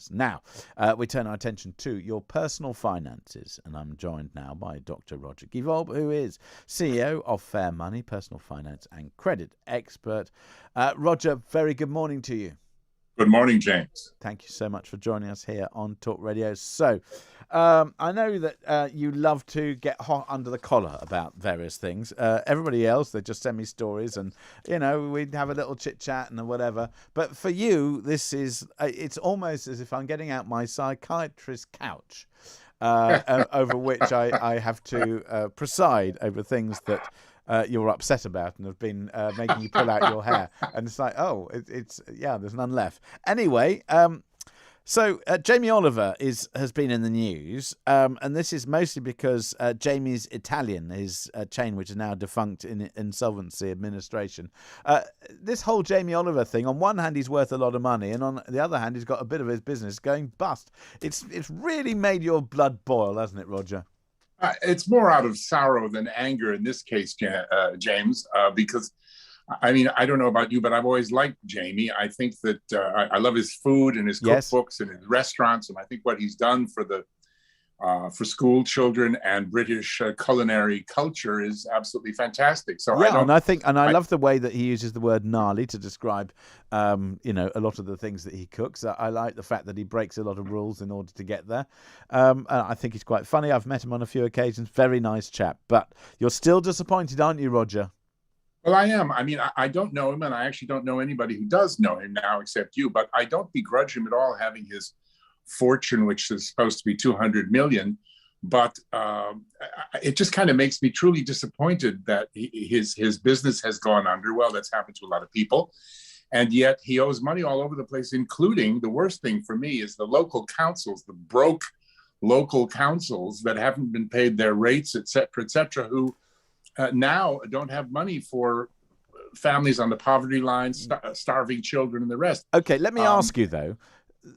us. Now, we turn our attention to your personal finances, and I'm joined now by Dr. Roger Gewolb, who is CEO of Fair Money, personal finance and credit expert. Roger, very good morning to you. Good morning, James. Thank you so much for joining us here on Talk Radio. So, I know that you love to get hot under the collar about various things. Everybody else, they just send me stories and, we'd have a little chit-chat and whatever. But for you, this is, it's almost as if I'm getting out my psychiatrist's couch, over which I have to preside over things that you're upset about and have been making you pull out your hair. And it's like, there's none left. Anyway, so Jamie Oliver has been in the news, and this is mostly because Jamie's Italian, his chain, which is now defunct in insolvency administration. This whole Jamie Oliver thing, on one hand, he's worth a lot of money, and on the other hand, he's got a bit of his business going bust. It's really made your blood boil, hasn't it, Roger? It's more out of sorrow than anger in this case, James, because, I don't know about you, but I've always liked Jamie. I think that I love his food and his cookbooks and his restaurants, and I think what he's done for school children and British culinary culture is absolutely fantastic. So I love the way that he uses the word gnarly to describe, a lot of the things that he cooks. I like the fact that he breaks a lot of rules in order to get there. I think he's quite funny. I've met him on a few occasions. Very nice chap. But you're still disappointed, aren't you, Roger? Well, I am. I don't know him, and I actually don't know anybody who does know him now except you. But I don't begrudge him at all having his fortune, which is supposed to be 200 million, but it just kind of makes me truly disappointed that his business has gone under. Well, that's happened to a lot of people, and yet he owes money all over the place, including, the worst thing for me is the local councils, the broke local councils that haven't been paid their rates, et cetera, who now don't have money for families on the poverty line, starving children and the rest. Okay, let me ask you though,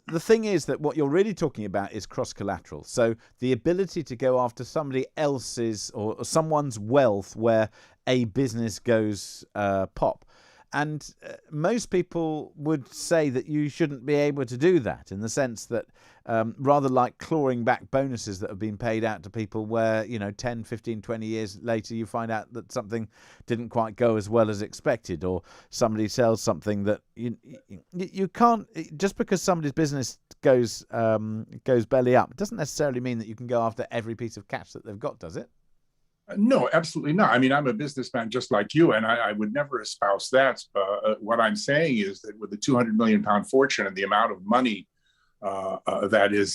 the thing is that what you're really talking about is cross-collateral. So the ability to go after somebody else's or someone's wealth where a business goes pop. And most people would say that you shouldn't be able to do that, in the sense that rather like clawing back bonuses that have been paid out to people where, 10, 15, 20 years later, you find out that something didn't quite go as well as expected, or somebody sells something that you can't, just because somebody's business goes belly up, it doesn't necessarily mean that you can go after every piece of cash that they've got, does it? No, absolutely not. I'm a businessman just like you, and I would never espouse that. What I'm saying is that with the 200 million pound fortune and the amount of money that is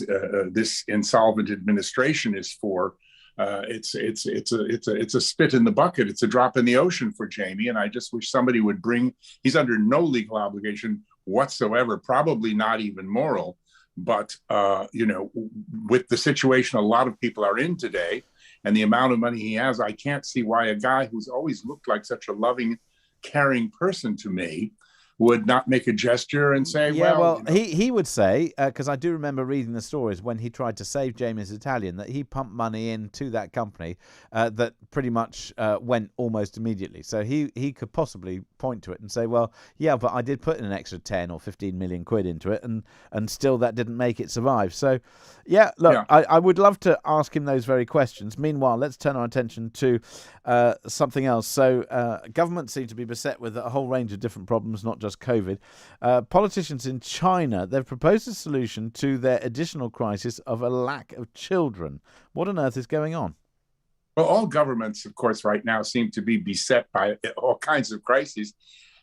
this insolvent administration is for, it's a spit in the bucket. It's a drop in the ocean for Jamie, and I just wish somebody would bring. He's under no legal obligation whatsoever, probably not even moral. But with the situation a lot of people are in today, and the amount of money he has, I can't see why a guy who's always looked like such a loving, caring person to me would not make a gesture and say, he would say, because I do remember reading the stories when he tried to save Jamie's Italian, that he pumped money into that company that pretty much went almost immediately. So he could possibly point to it and say, well, yeah, but I did put in an extra 10 or 15 million quid into it, and still that didn't make it survive. So, I would love to ask him those very questions. Meanwhile, let's turn our attention to something else. So government seem to be beset with a whole range of different problems, not just COVID. Politicians in China, they've proposed a solution to their additional crisis of a lack of children. What on earth is going on? Well, all governments, of course, right now seem to be beset by all kinds of crises.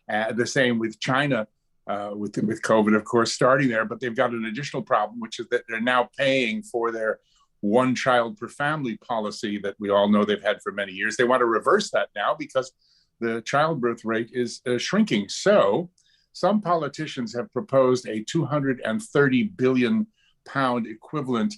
The same with China, with COVID, of course, starting there. But they've got an additional problem, which is that they're now paying for their one child per family policy that we all know they've had for many years. They want to reverse that now because the childbirth rate is shrinking. So some politicians have proposed a 230 billion pound equivalent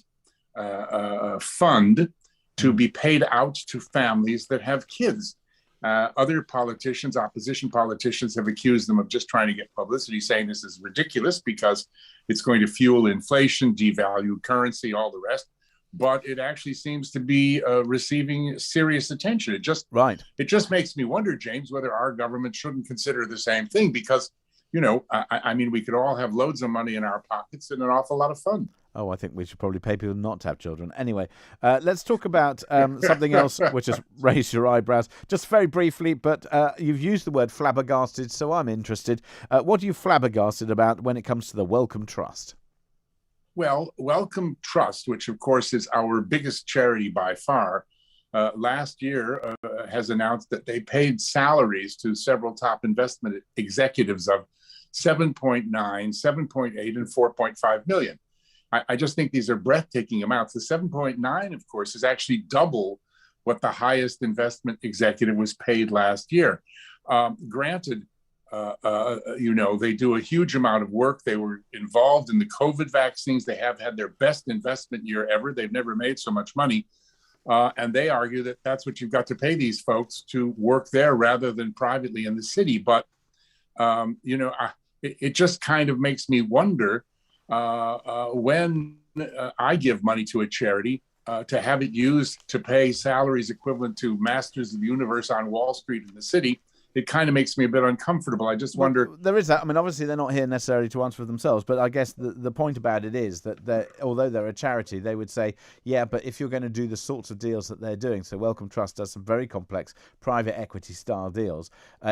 fund to be paid out to families that have kids. Other politicians, opposition politicians, have accused them of just trying to get publicity, saying this is ridiculous because it's going to fuel inflation, devalue currency, all the rest. But it actually seems to be receiving serious attention. It just makes me wonder, James, whether our government shouldn't consider the same thing, because I mean, we could all have loads of money in our pockets and an awful lot of fun. Oh, I think we should probably pay people not to have children. Anyway, let's talk about something else which has raised your eyebrows. Just very briefly, but you've used the word flabbergasted, so I'm interested. What are you flabbergasted about when it comes to the Wellcome Trust? Well, Wellcome Trust, which of course is our biggest charity by far, last year has announced that they paid salaries to several top investment executives of 7.9, 7.8, and 4.5 million. I just think these are breathtaking amounts. The 7.9, of course, is actually double what the highest investment executive was paid last year. Granted, they do a huge amount of work. They were involved in the COVID vaccines. They have had their best investment year ever. They've never made so much money. And they argue that that's what you've got to pay these folks to work there rather than privately in the city. But, it just kind of makes me wonder when I give money to a charity to have it used to pay salaries equivalent to masters of the universe on Wall Street in the city. It kind of makes me a bit uncomfortable. I just wonder. There is that. I mean, obviously, they're not here necessarily to answer for themselves, but I guess the point about it is that although they're a charity, they would say, yeah, but if you're going to do the sorts of deals that they're doing, so Wellcome Trust does some very complex private equity style deals.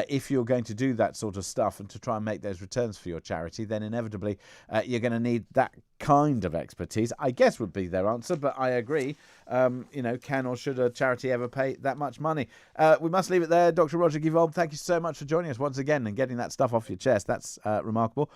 If you're going to do that sort of stuff and to try and make those returns for your charity, then inevitably you're going to need that kind of expertise, I guess, would be their answer. But I agree. Can or should a charity ever pay that much money? We must leave it there. Dr. Roger Gewolb, thank you so much for joining us once again and getting that stuff off your chest. That's remarkable.